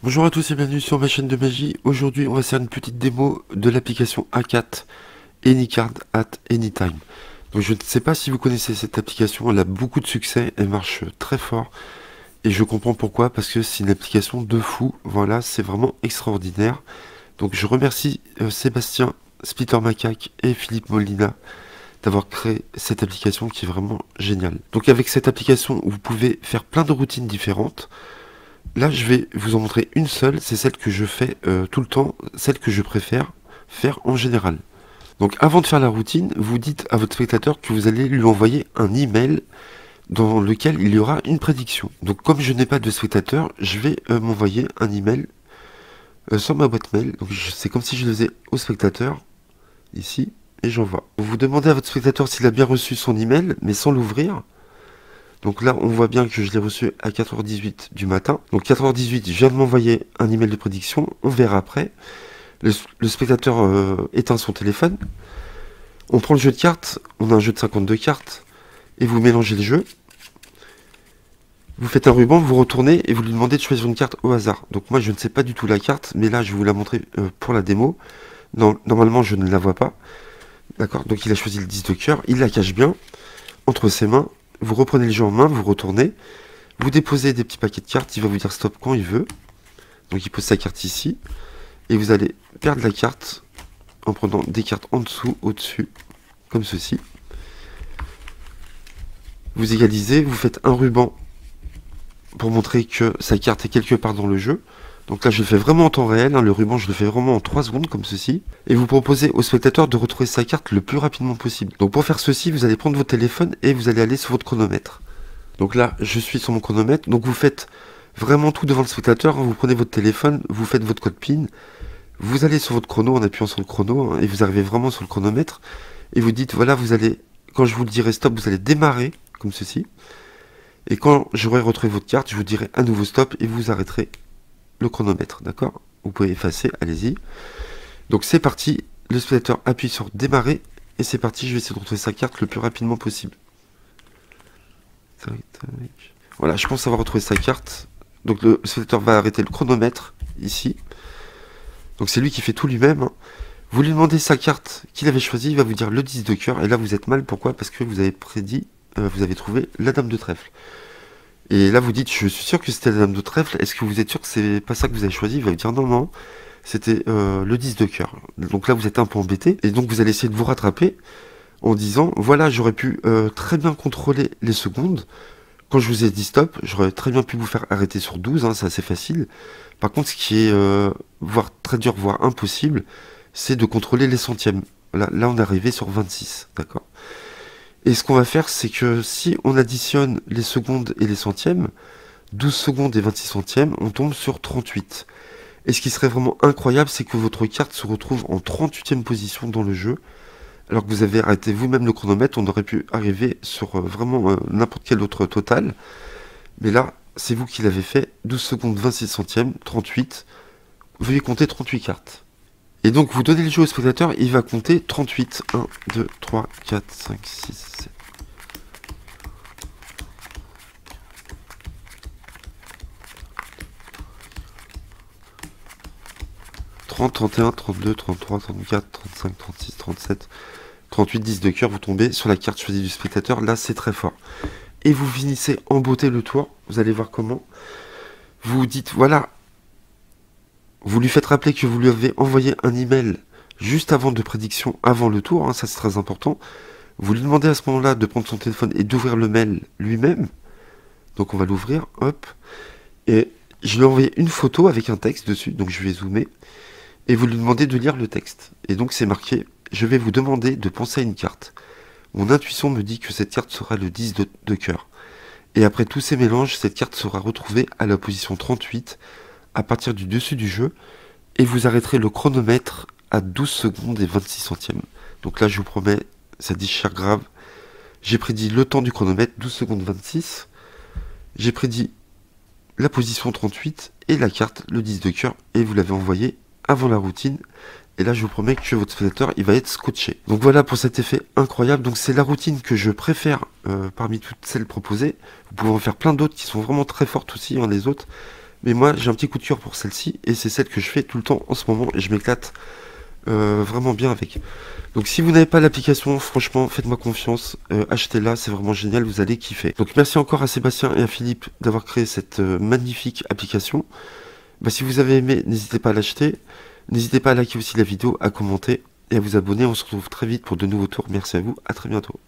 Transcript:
Bonjour à tous et bienvenue sur ma chaîne de magie. Aujourd'hui, on va faire une petite démo de l'application A4 Anycard at Anytime. Donc je ne sais pas si vous connaissez cette application, elle a beaucoup de succès, elle marche très fort. Et je comprends pourquoi, parce que c'est une application de fou. Voilà, c'est vraiment extraordinaire. Donc je remercie Sébastien Splitter Macaque et Philippe Molina d'avoir créé cette application qui est vraiment géniale. Donc avec cette application, vous pouvez faire plein de routines différentes. Là, je vais vous en montrer une seule, c'est celle que je fais tout le temps, celle que je préfère faire en général. Donc avant de faire la routine, vous dites à votre spectateur que vous allez lui envoyer un email dans lequel il y aura une prédiction. Donc comme je n'ai pas de spectateur, je vais m'envoyer un email sur ma boîte mail. Donc c'est comme si je le faisais au spectateur, ici, et j'envoie. Vous demandez à votre spectateur s'il a bien reçu son email, mais sans l'ouvrir. Donc là, on voit bien que je l'ai reçu à 4h18 du matin. Donc 4h18, je viens de m'envoyer un email de prédiction. On verra après. Le spectateur éteint son téléphone. On prend le jeu de cartes. On a un jeu de 52 cartes. Et vous mélangez les jeux. Vous faites un ruban, vous retournez et vous lui demandez de choisir une carte au hasard. Donc moi, je ne sais pas du tout la carte. Mais là, je vais vous la montrer pour la démo. Non, normalement, je ne la vois pas. D'accord. Donc il a choisi le 10 de cœur. Il la cache bien entre ses mains. Vous reprenez le jeu en main, vous retournez, vous déposez des petits paquets de cartes, il va vous dire stop quand il veut. Donc il pose sa carte ici, et vous allez perdre la carte en prenant des cartes en dessous, au-dessus, comme ceci. Vous égalisez, vous faites un ruban pour montrer que sa carte est quelque part dans le jeu. Donc là je le fais vraiment en temps réel, hein, le ruban je le fais vraiment en 3 secondes comme ceci. Et vous proposez au spectateur de retrouver sa carte le plus rapidement possible. Donc pour faire ceci, vous allez prendre votre téléphone et vous allez aller sur votre chronomètre. Donc là je suis sur mon chronomètre, donc vous faites vraiment tout devant le spectateur, hein, vous prenez votre téléphone, vous faites votre code PIN, vous allez sur votre chrono en appuyant sur le chrono, hein, et vous arrivez vraiment sur le chronomètre, et vous dites voilà vous allez, quand je vous le dirai stop, vous allez démarrer comme ceci. Et quand j'aurai retrouvé votre carte, je vous dirai à nouveau stop et vous arrêterez le chronomètre, d'accord? Vous pouvez effacer, allez-y. Donc c'est parti, le spectateur appuie sur démarrer, et c'est parti, je vais essayer de retrouver sa carte le plus rapidement possible. Voilà, je pense avoir retrouvé sa carte. Donc le spectateur va arrêter le chronomètre, ici. Donc c'est lui qui fait tout lui-même, hein. Vous lui demandez sa carte qu'il avait choisie, il va vous dire le 10 de cœur, et là vous êtes mal, pourquoi? Parce que vous avez prédit, vous avez trouvé la dame de trèfle. Et là vous dites, je suis sûr que c'était la dame de trèfle, est-ce que vous êtes sûr que c'est pas ça que vous avez choisi? Il va vous dire non, non, c'était le 10 de cœur. Donc là vous êtes un peu embêté, et donc vous allez essayer de vous rattraper en disant, voilà, j'aurais pu très bien contrôler les secondes. Quand je vous ai dit stop, j'aurais très bien pu vous faire arrêter sur 12, hein, c'est assez facile. Par contre, ce qui est voire très dur, voire impossible, c'est de contrôler les centièmes. Là on est arrivé sur 26, d'accord? Et ce qu'on va faire, c'est que si on additionne les secondes et les centièmes, 12 secondes et 26 centièmes, on tombe sur 38. Et ce qui serait vraiment incroyable, c'est que votre carte se retrouve en 38e position dans le jeu, alors que vous avez arrêté vous-même le chronomètre, on aurait pu arriver sur vraiment n'importe quel autre total. Mais là, c'est vous qui l'avez fait, 12 secondes 26 centièmes, 38. Veuillez compter 38 cartes. Et donc vous donnez le jeu au spectateur, il va compter 38. 1, 2, 3, 4, 5, 6, 7. 30, 31, 32, 33, 34, 35, 36, 37, 38, 10 de cœur, vous tombez sur la carte choisie du spectateur, là c'est très fort. Et vous finissez en beauté le tour, vous allez voir comment. Vous dites, voilà, vous lui faites rappeler que vous lui avez envoyé un email juste avant de prédiction, avant le tour, hein, ça c'est très important. Vous lui demandez à ce moment-là de prendre son téléphone et d'ouvrir le mail lui-même. Donc on va l'ouvrir, hop. Et je lui ai envoyé une photo avec un texte dessus, donc je vais zoomer. Et vous lui demandez de lire le texte. Et donc c'est marqué, je vais vous demander de penser à une carte. Mon intuition me dit que cette carte sera le 10 de cœur. Et après tous ces mélanges, cette carte sera retrouvée à la position 38 à partir du dessus du jeu, et vous arrêterez le chronomètre à 12 secondes et 26 centièmes. Donc là je vous promets, ça dit cher grave, j'ai prédit le temps du chronomètre, 12 secondes 26, j'ai prédit la position 38 et la carte, le 10 de cœur, et vous l'avez envoyé avant la routine. Et là je vous promets que votre spectateur il va être scotché. Donc voilà pour cet effet incroyable. Donc c'est la routine que je préfère parmi toutes celles proposées. Vous pouvez en faire plein d'autres qui sont vraiment très fortes aussi, hein, les autres. Mais moi, j'ai un petit coup de cœur pour celle-ci, et c'est celle que je fais tout le temps en ce moment, et je m'éclate vraiment bien avec. Donc si vous n'avez pas l'application, franchement, faites-moi confiance, achetez-la, c'est vraiment génial, vous allez kiffer. Donc merci encore à Sébastien et à Philippe d'avoir créé cette magnifique application. Bah, si vous avez aimé, n'hésitez pas à l'acheter, n'hésitez pas à liker aussi la vidéo, à commenter et à vous abonner. On se retrouve très vite pour de nouveaux tours. Merci à vous, à très bientôt.